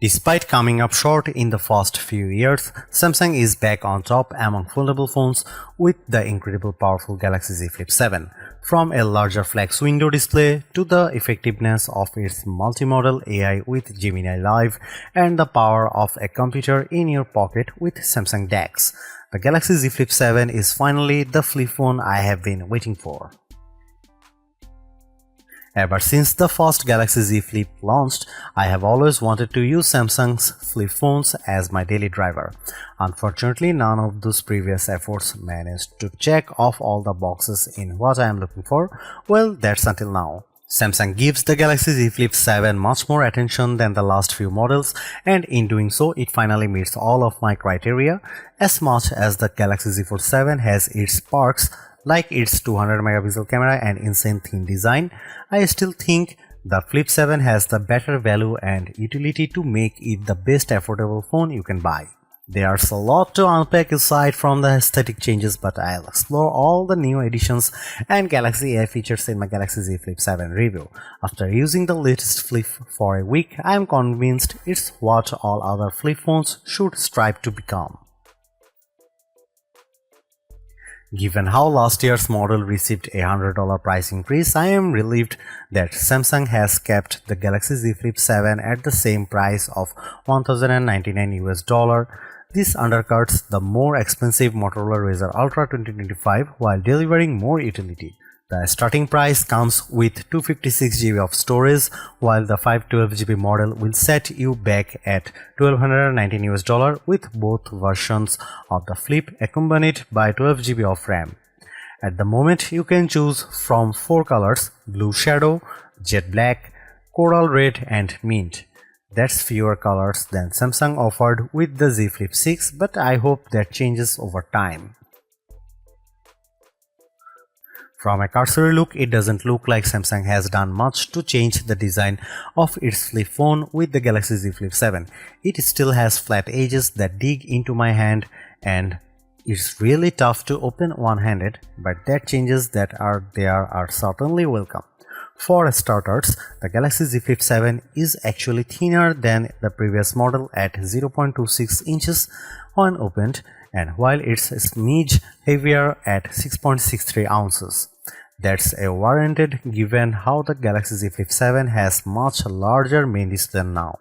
Despite coming up short in the first few years, Samsung is back on top among foldable phones with the incredible powerful Galaxy Z Flip 7. From a larger flex window display to the effectiveness of its multimodal AI with Gemini Live and the power of a computer in your pocket with Samsung DeX, the Galaxy Z Flip 7 is finally the flip phone I have been waiting for. Ever since the first Galaxy Z Flip launched, I have always wanted to use Samsung's flip phones as my daily driver. Unfortunately, none of those previous efforts managed to check off all the boxes in what I am looking for. Well, that's until now. Samsung gives the Galaxy Z Flip 7 much more attention than the last few models, and in doing so, it finally meets all of my criteria. As much as the Galaxy Z Fold 7 has its perks, like its 200 megapixel camera and insane thin design, I still think the Flip 7 has the better value and utility to make it the best affordable phone you can buy. There's a lot to unpack aside from the aesthetic changes, but I'll explore all the new additions and Galaxy AI features in my Galaxy Z Flip 7 review. After using the latest Flip for a week, I am convinced it's what all other flip phones should strive to become. Given how last year's model received a $100 price increase, I am relieved that Samsung has kept the Galaxy Z Flip 7 at the same price of $1,099 US. This undercuts the more expensive Motorola Razr Ultra 2025 while delivering more utility. The starting price comes with 256 GB of storage, while the 512 GB model will set you back at $1,219 US with both versions of the Flip accompanied by 12 GB of RAM. At the moment, you can choose from 4 colors: Blue Shadow, Jet Black, Coral Red and Mint. That's fewer colors than Samsung offered with the Z Flip 6, but I hope that changes over time. From a cursory look, it doesn't look like Samsung has done much to change the design of its flip phone with the Galaxy Z Flip 7. It still has flat edges that dig into my hand, and it's really tough to open one-handed, but that changes that are there are certainly welcome. For starters, the Galaxy Z Flip 7 is actually thinner than the previous model at 0.26 inches when opened, and while it's a smidge heavier at 6.63 ounces. That's a warranted given how the Galaxy Z Flip 7 has much larger main display now.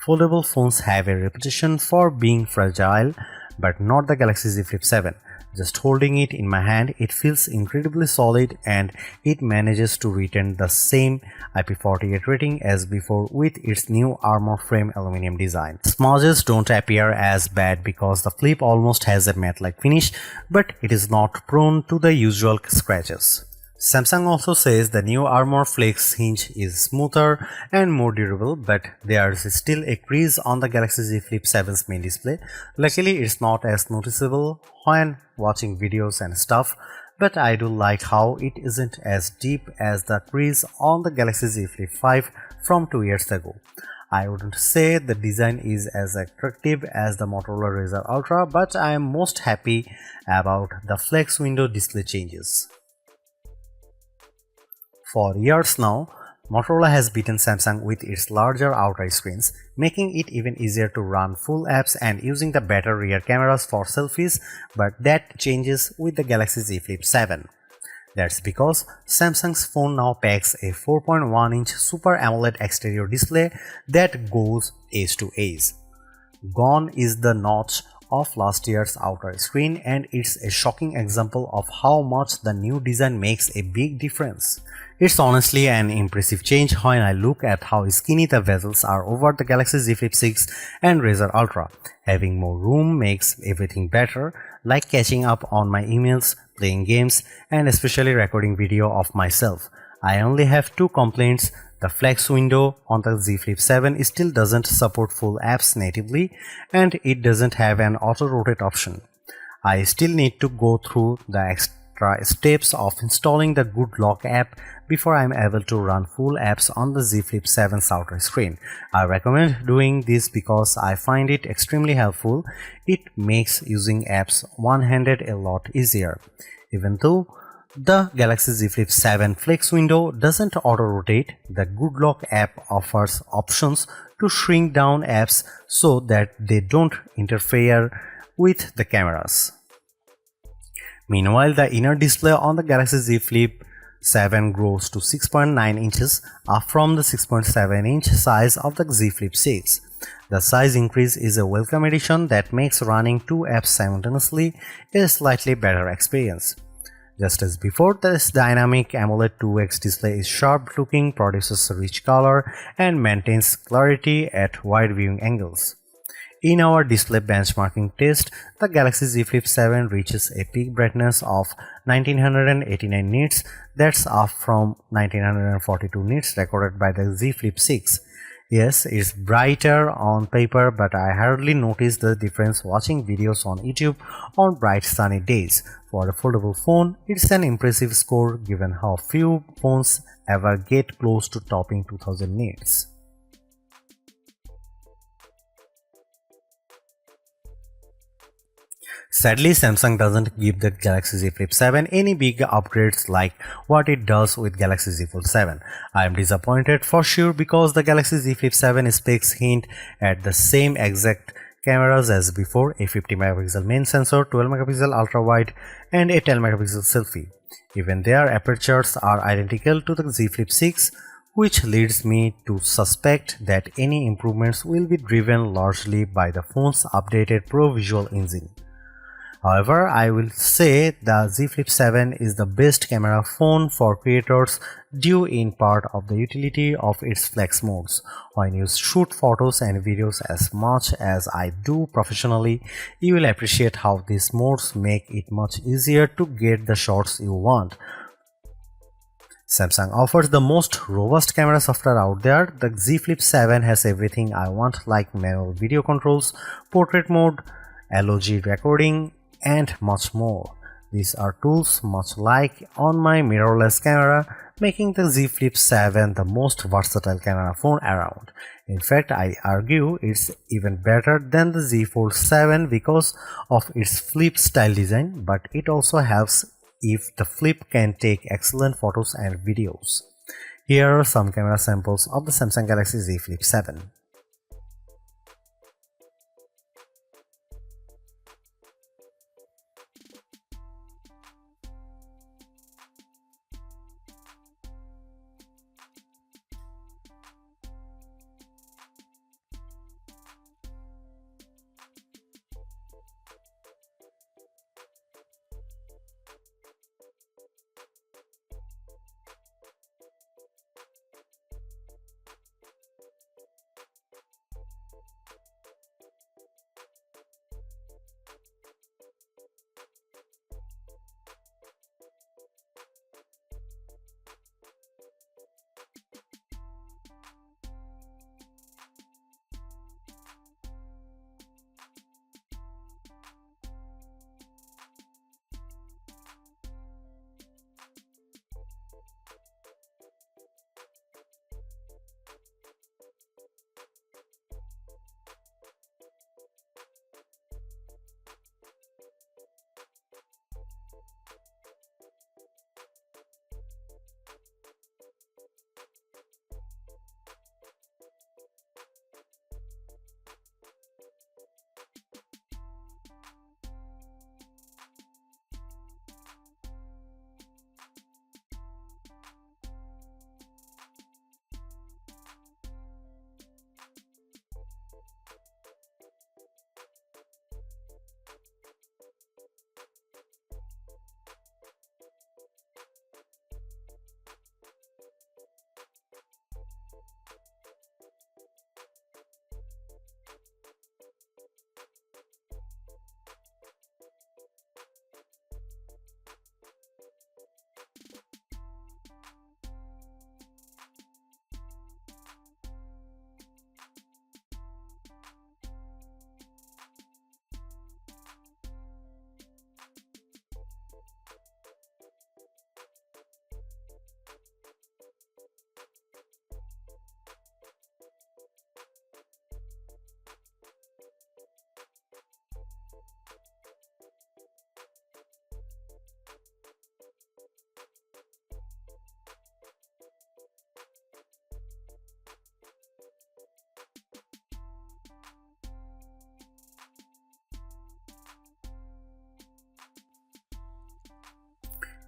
Foldable phones have a reputation for being fragile, but not the Galaxy Z Flip 7. Just holding it in my hand, it feels incredibly solid and it manages to retain the same IP48 rating as before with its new armor frame aluminum design. Smudges don't appear as bad because the Flip almost has a matte-like finish, but it is not prone to the usual scratches. Samsung also says the new armor flex hinge is smoother and more durable, but there's still a crease on the Galaxy Z Flip 7's main display. Luckily, it's not as noticeable when watching videos and stuff, but I do like how it isn't as deep as the crease on the Galaxy Z Flip 5 from 2 years ago. I wouldn't say the design is as attractive as the Motorola Razr Ultra, but I am most happy about the flex window display changes. For years now, Motorola has beaten Samsung with its larger outer screens, making it even easier to run full apps and using the better rear cameras for selfies, but that changes with the Galaxy Z Flip 7. That's because Samsung's phone now packs a 4.1-inch Super AMOLED exterior display that goes edge to edge. Gone is the notch of last year's outer screen, and it's a shocking example of how much the new design makes a big difference. It's honestly an impressive change when I look at how skinny the bezels are over the Galaxy Z Flip 6 and Razr Ultra. Having more room makes everything better, like catching up on my emails, playing games, and especially recording video of myself. I only have 2 complaints. The flex window on the Z Flip 7 still doesn't support full apps natively, and it doesn't have an auto-rotate option. I still need to go through the extra steps of installing the Good Lock app before I am able to run full apps on the Z Flip 7's outer screen. I recommend doing this because I find it extremely helpful. It makes using apps one-handed a lot easier. Even though the Galaxy Z Flip 7 flex window doesn't auto-rotate, the Good Lock app offers options to shrink down apps so that they don't interfere with the cameras. Meanwhile, the inner display on the Galaxy Z Flip 7 grows to 6.9 inches, up from the 6.7-inch size of the Z Flip 6. The size increase is a welcome addition that makes running two apps simultaneously a slightly better experience. Just as before, this dynamic AMOLED 2X display is sharp looking, produces rich color, and maintains clarity at wide viewing angles. In our display benchmarking test, the Galaxy Z Flip 7 reaches a peak brightness of 1989 nits, that's up from 1942 nits recorded by the Z Flip 6. Yes, it's brighter on paper, but I hardly notice the difference watching videos on YouTube on bright sunny days. For a foldable phone, it's an impressive score given how few phones ever get close to topping 2000 nits. Sadly, Samsung doesn't give the Galaxy Z Flip 7 any big upgrades like what it does with Galaxy Z Fold 7. I am disappointed for sure because the Galaxy Z Flip 7 specs hint at the same exact cameras as before, a 50 megapixel main sensor, 12 megapixel ultra wide and a 10 megapixel selfie. Even their apertures are identical to the Z Flip 6, which leads me to suspect that any improvements will be driven largely by the phone's updated Pro Visual engine. However, I will say the Z Flip 7 is the best camera phone for creators due in part of the utility of its flex modes. When you shoot photos and videos as much as I do professionally, you will appreciate how these modes make it much easier to get the shots you want. Samsung offers the most robust camera software out there. The Z Flip 7 has everything I want like manual video controls, portrait mode, LOG recording, and much more. These are tools much like on my mirrorless camera, making the Z Flip 7 the most versatile camera phone around. In fact, I argue it's even better than the Z Fold 7 because of its flip style design, but it also helps if the Flip can take excellent photos and videos. Here are some camera samples of the Samsung Galaxy Z Flip 7.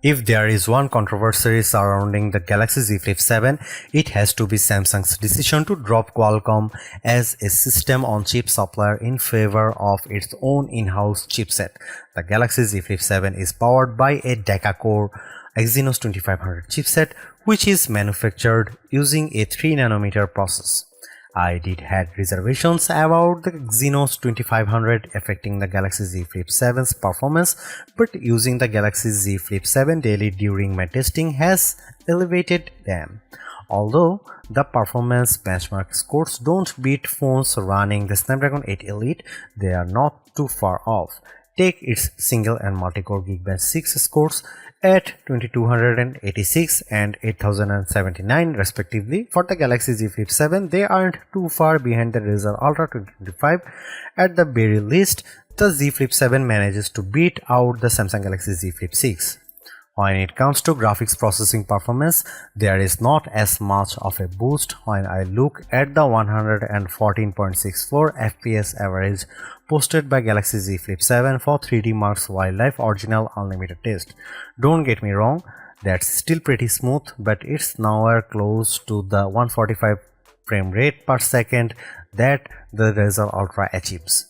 If there is one controversy surrounding the Galaxy Z Flip 7, it has to be Samsung's decision to drop Qualcomm as a system-on-chip supplier in favor of its own in-house chipset. The Galaxy Z Flip 7 is powered by a deca-core Exynos 2500 chipset, which is manufactured using a 3nm process. I did had reservations about the Exynos 2500 affecting the Galaxy Z Flip 7's performance, but using the Galaxy Z Flip 7 daily during my testing has elevated them. Although the performance benchmark scores don't beat phones running the Snapdragon 8 Elite, they are not too far off. Take its single and multi-core Geekbench 6 scores at 2286 and 8079 respectively. For the Galaxy Z Flip 7, they aren't too far behind the Razr Ultra 2025. At the very least, the Z Flip 7 manages to beat out the Samsung Galaxy Z Flip 6. When it comes to graphics processing performance, there is not as much of a boost when I look at the 114.64 FPS average posted by Galaxy Z Flip 7 for 3D Mark's Wildlife Original Unlimited test. Don't get me wrong, that's still pretty smooth, but it's nowhere close to the 145 frame rate per second that the Razr Ultra achieves.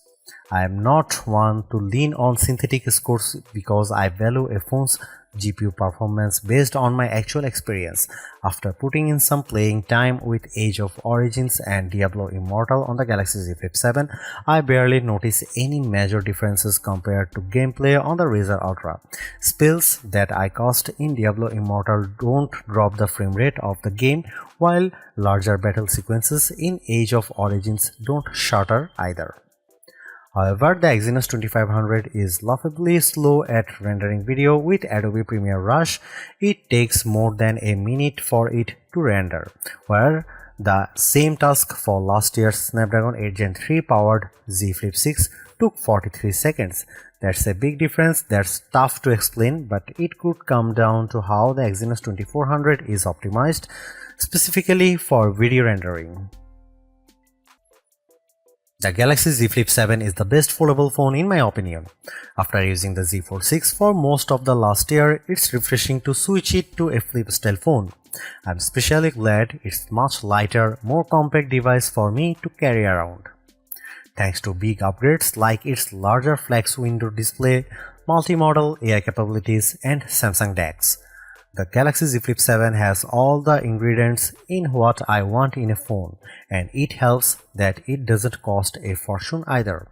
I am not one to lean on synthetic scores because I value a phone's GPU performance based on my actual experience. After putting in some playing time with Age of Origins and Diablo Immortal on the Galaxy Z Flip 7, I barely notice any major differences compared to gameplay on the Razr Ultra. Spells that I cast in Diablo Immortal don't drop the frame rate of the game, while larger battle sequences in Age of Origins don't shatter either. However, the Exynos 2500 is laughably slow at rendering video. With Adobe Premiere Rush, it takes more than a minute for it to render, where the same task for last year's Snapdragon 8 Gen 3 powered Z Flip 6 took 43 seconds. That's a big difference that's tough to explain, but it could come down to how the Exynos 2400 is optimized specifically for video rendering. The Galaxy Z Flip 7 is the best foldable phone in my opinion. After using the Z Fold 6 for most of the last year, it's refreshing to switch it to a flip style phone. I'm especially glad it's much lighter, more compact device for me to carry around. Thanks to big upgrades like its larger flex window display, multi-modal AI capabilities, and Samsung DeX. The Galaxy Z Flip 7 has all the ingredients in what I want in a phone, and it helps that it doesn't cost a fortune either.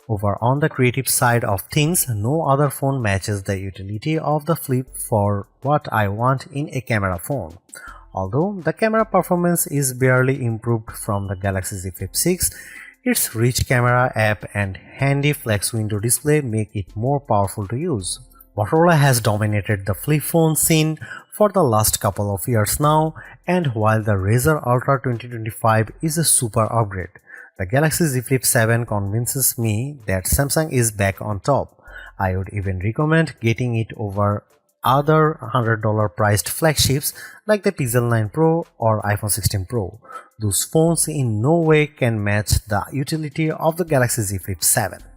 Over on the creative side of things, no other phone matches the utility of the Flip for what I want in a camera phone. Although the camera performance is barely improved from the Galaxy Z Flip 6, its rich camera app and handy flex window display make it more powerful to use. Motorola has dominated the flip phone scene for the last couple of years now, and while the Razr Ultra 2025 is a super upgrade, the Galaxy Z Flip 7 convinces me that Samsung is back on top. I would even recommend getting it over other $100 priced flagships like the Pixel 9 Pro or iPhone 16 Pro. Those phones in no way can match the utility of the Galaxy Z Flip 7.